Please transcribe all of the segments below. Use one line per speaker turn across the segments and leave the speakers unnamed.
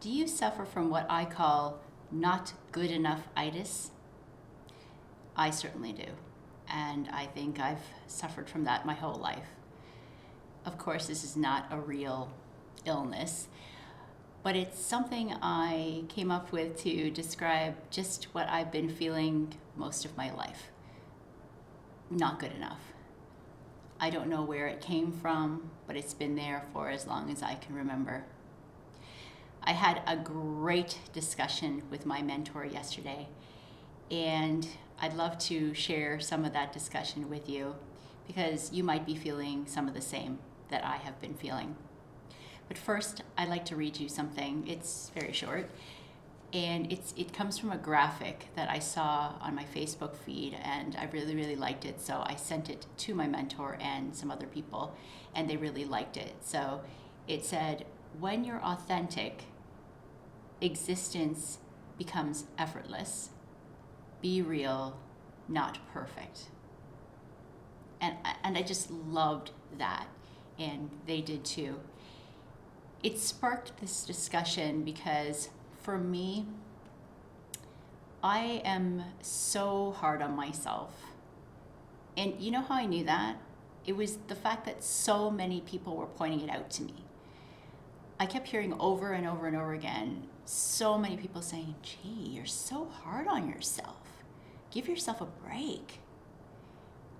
Do you suffer from what I call not-good-enough-itis? I certainly do, and I think I've suffered from that my whole life. Of course, this is not a real illness, but it's something I came up with to describe just what I've been feeling most of my life. Not good enough. I don't know where it came from, but it's been there for as long as I can remember. I had a great discussion with my mentor yesterday, and I'd love to share some of that discussion with you because you might be feeling some of the same that I have been feeling. But first, I'd like to read you something. It's very short, and it comes from a graphic that I saw on my Facebook feed, and I really liked it, so I sent it to my mentor and some other people, and they really liked it. So it said, when you're authentic, existence becomes effortless. Be real, not perfect. And I just loved that, and they did too. It sparked this discussion because for me, I am so hard on myself. And you know how I knew that? It was the fact that so many people were pointing it out to me. I kept hearing over and over and over again, so many people saying, gee, you're so hard on yourself. Give yourself a break.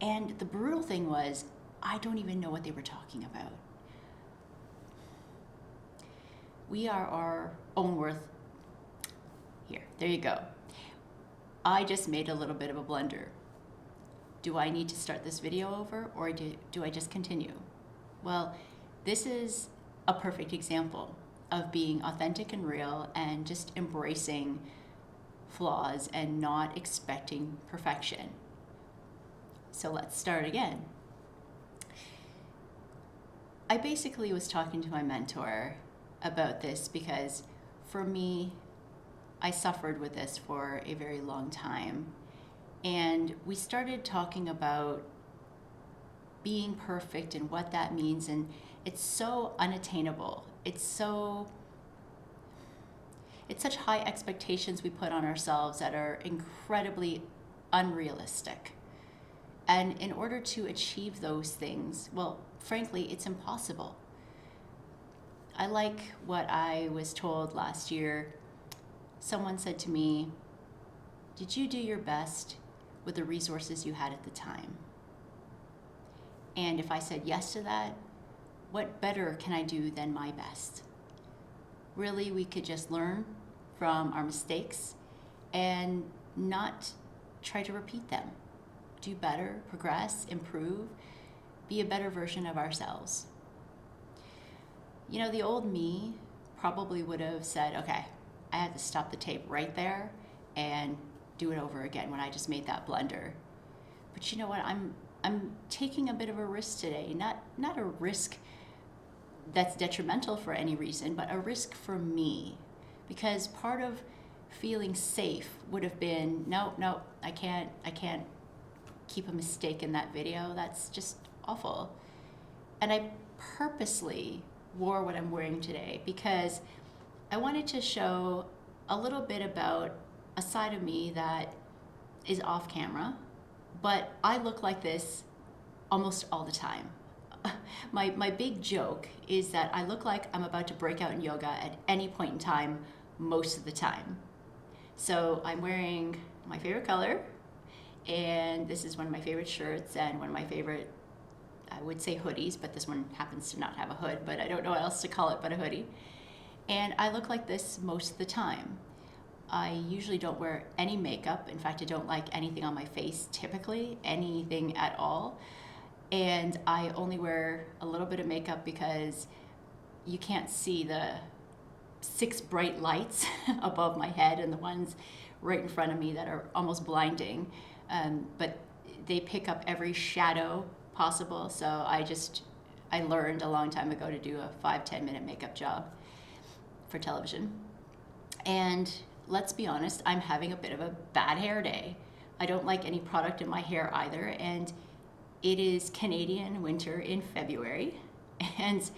And the brutal thing was, I don't even know what they were talking about. We are our own worth. Here, there you go. I just made a little bit of a blunder. Do I need to start this video over, or do I just continue? Well, this is a perfect example of being authentic and real and just embracing flaws and not expecting perfection. So let's start again. I basically was talking to my mentor about this because for me, I suffered with this for a very long time. And we started talking about being perfect and what that means, and it's so unattainable. It's such high expectations we put on ourselves that are incredibly unrealistic. And in order to achieve those things, well, frankly, it's impossible. I like what I was told last year. Someone said to me, did you do your best with the resources you had at the time? And if I said yes to that, what better can I do than my best? Really, we could just learn from our mistakes and not try to repeat them. Do better, progress, improve, be a better version of ourselves. You know, the old me probably would have said, okay, I had to stop the tape right there and do it over again when I just made that blunder. But you know what? I'm taking a bit of a risk today. Not a risk that's detrimental for any reason, but a risk for me. Because part of feeling safe would have been, no, I can't keep a mistake in that video. That's just awful. And I purposely wore what I'm wearing today because I wanted to show a little bit about a side of me that is off camera, but I look like this almost all the time. My big joke is that I look like I'm about to break out in yoga at any point in time, most of the time. So I'm wearing my favorite color, and this is one of my favorite shirts and one of my favorite, I would say hoodies, but this one happens to not have a hood, but I don't know what else to call it but a hoodie. And I look like this most of the time. I usually don't wear any makeup. In fact, I don't like anything on my face typically, anything at all. And I only wear a little bit of makeup because you can't see the 6 bright lights above my head and the ones right in front of me that are almost blinding. But they pick up every shadow possible. So I learned a long time ago to do a 5-10 minute makeup job for television. And let's be honest, I'm having a bit of a bad hair day. I don't like any product in my hair either, and it is Canadian winter in February, and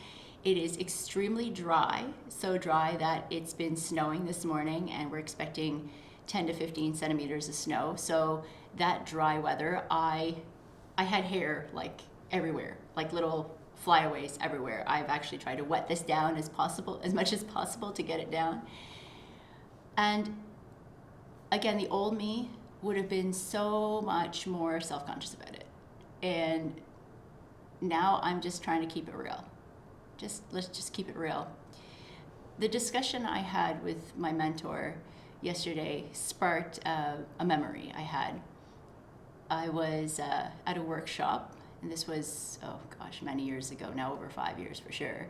It is extremely dry, so dry that it's been snowing this morning, and we're expecting 10 to 15 centimeters of snow. So that dry weather, I had hair like everywhere, like little flyaways everywhere. I've actually tried to wet this down as much as possible to get it down. And again, the old me would have been so much more self-conscious about it. And now I'm just trying to keep it real. Let's just keep it real. The discussion I had with my mentor yesterday sparked a memory I had. I was at a workshop, and this was, many years ago now, over 5 years for sure.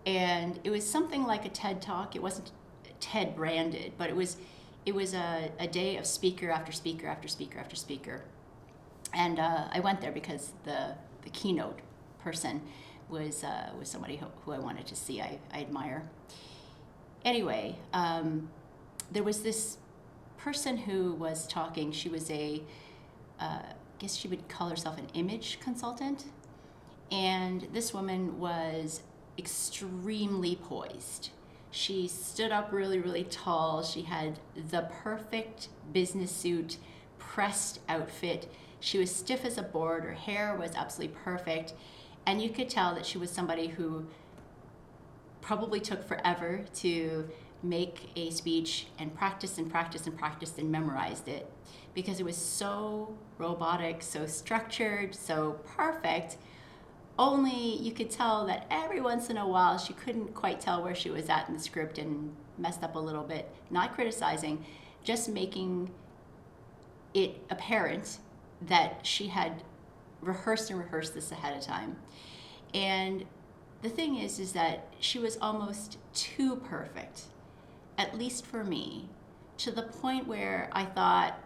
And it was something like a TED Talk. It wasn't TED branded, but it was a day of speaker after speaker after speaker after speaker. And I went there because the keynote person was somebody who I wanted to see. I admire. Anyway, there was this person who was talking. She was I guess she would call herself an image consultant. And this woman was extremely poised. She stood up really, really tall. She had the perfect business suit, pressed outfit. She was stiff as a board. Her hair was absolutely perfect. And you could tell that she was somebody who probably took forever to make a speech and practice and practice and practice and memorized it, because it was so robotic, so structured, so perfect. Only you could tell that every once in a while she couldn't quite tell where she was at in the script and messed up a little bit. Not criticizing, just making it apparent that she had rehearsed this ahead of time. And the thing is that she was almost too perfect, at least for me, to the point where I thought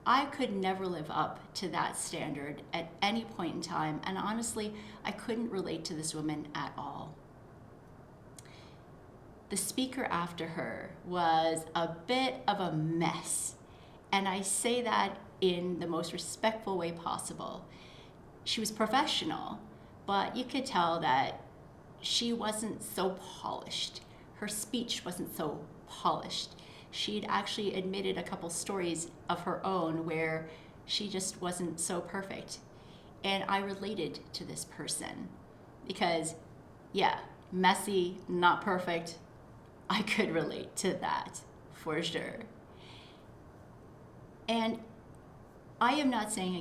I could never live up to that standard at any point in time. And honestly, I couldn't relate to this woman at all. The speaker after her was a bit of a mess. And I say that in the most respectful way possible. She was professional, but you could tell that she wasn't so polished. Her speech wasn't so polished. She'd actually admitted a couple stories of her own where she just wasn't so perfect. And I related to this person because, yeah, messy, not perfect. I could relate to that for sure. And I am not saying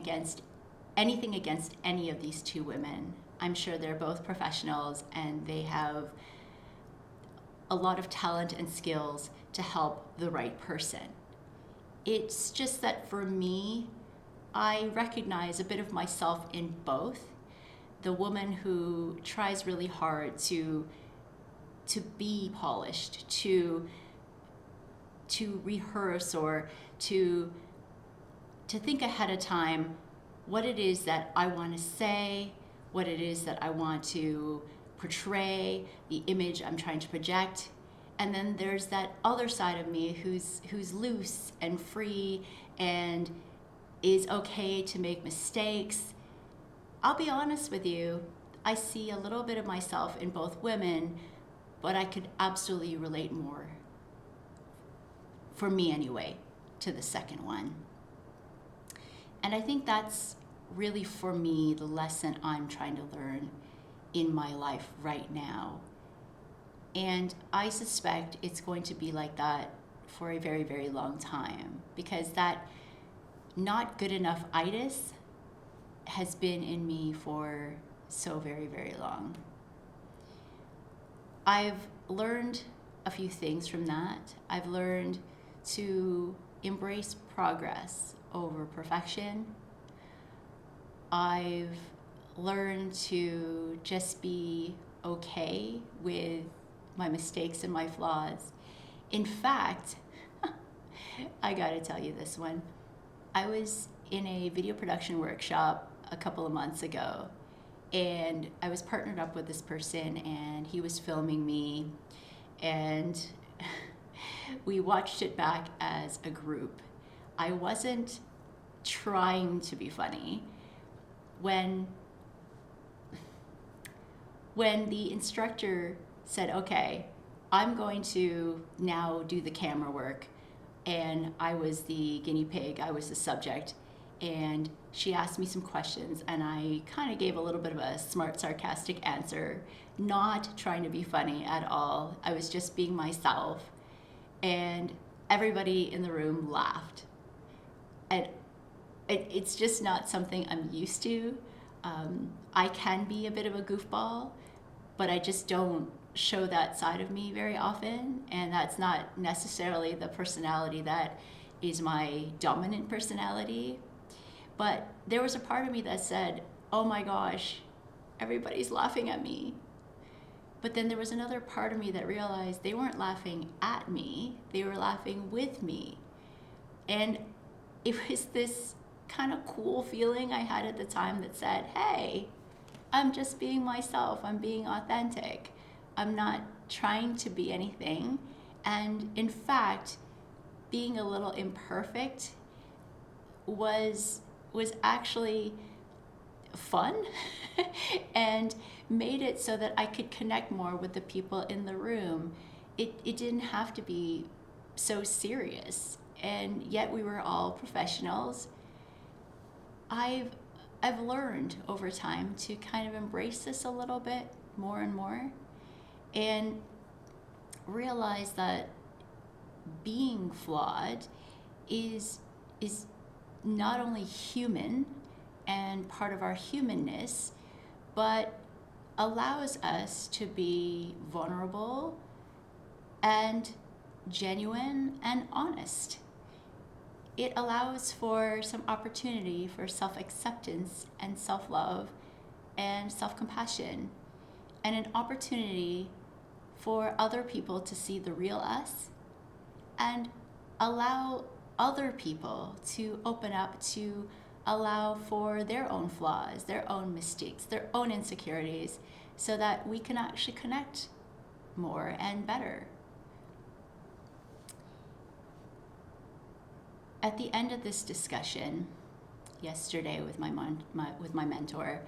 anything against any of these two women. I'm sure they're both professionals and they have a lot of talent and skills to help the right person. It's just that for me, I recognize a bit of myself in both. The woman who tries really hard to be polished, to rehearse or to think ahead of time what it is that I want to say, what it is that I want to portray, the image I'm trying to project. And then there's that other side of me who's loose and free and is okay to make mistakes. I'll be honest with you, I see a little bit of myself in both women, but I could absolutely relate more, for me anyway, to the second one. And I think that's really, for me, the lesson I'm trying to learn in my life right now. And I suspect it's going to be like that for a very, very long time, because that Not-Good-Enough-itis has been in me for so very, very long. I've learned a few things from that. I've learned to embrace progress over perfection. I've learned to just be okay with my mistakes and my flaws. In fact, I gotta tell you this one. I was in a video production workshop a couple of months ago, and I was partnered up with this person, and he was filming me, and we watched it back as a group. I wasn't trying to be funny. When when the instructor said, okay, I'm going to now do the camera work, and I was the guinea pig, I was the subject, and she asked me some questions, and I kind of gave a little bit of a smart, sarcastic answer, not trying to be funny at all. I was just being myself, and everybody in the room laughed. And it's just not something I'm used to. I can be a bit of a goofball, but I just don't show that side of me very often, and that's not necessarily the personality that is my dominant personality. But there was a part of me that said, oh my gosh, everybody's laughing at me. But then there was another part of me that realized they weren't laughing at me, they were laughing with me. And it was this kind of cool feeling I had at the time that said, hey, I'm just being myself, I'm being authentic. I'm not trying to be anything. And in fact, being a little imperfect was actually fun and made it so that I could connect more with the people in the room. It didn't have to be so serious, and yet we were all professionals. I've learned over time to kind of embrace this a little bit more and more, and realize that being flawed is not only human and part of our humanness, but allows us to be vulnerable and genuine and honest. It allows for some opportunity for self-acceptance and self-love and self-compassion, and an opportunity for other people to see the real us and allow other people to open up to allow for their own flaws, their own mistakes, their own insecurities, so that we can actually connect more and better. At the end of this discussion yesterday with my mentor,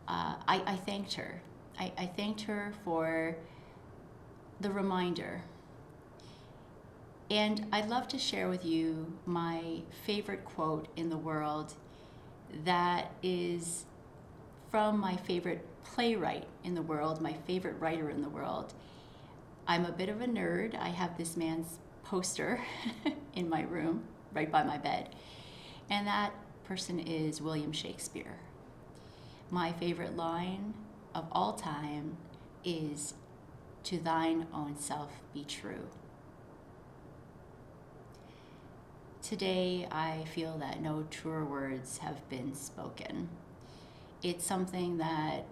I thanked her. I thanked her for the reminder. And I'd love to share with you my favorite quote in the world that is from my favorite playwright in the world, my favorite writer in the world. I'm a bit of a nerd. I have this man's poster in my room, right by my bed. And that person is William Shakespeare. My favorite line of all time is, "To thine own self be true." Today, I feel that no truer words have been spoken. It's something that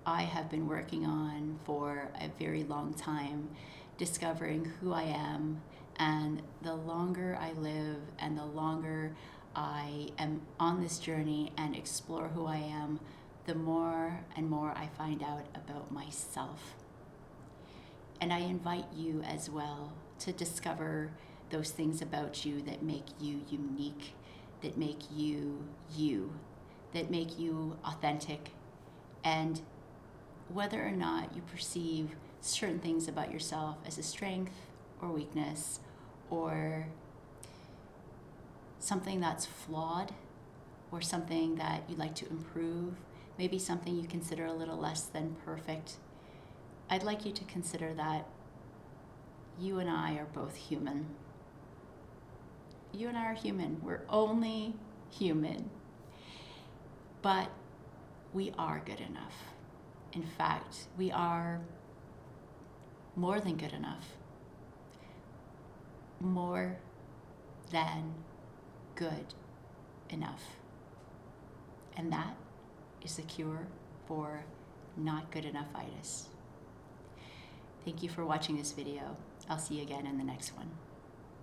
I have been working on for a very long time, discovering who I am. And the longer I live and the longer I am on this journey and explore who I am, the more and more I find out about myself. And I invite you as well to discover those things about you that make you unique, that make you you, that make you authentic. And whether or not you perceive certain things about yourself as a strength or weakness, or something that's flawed, or something that you'd like to improve, maybe something you consider a little less than perfect, I'd like you to consider that you and I are both human. You and I are human. We're only human. But we are good enough. In fact, we are more than good enough. More than good enough. And that is the cure for Not-Good-Enough-itis. Thank you for watching this video. I'll see you again in the next one.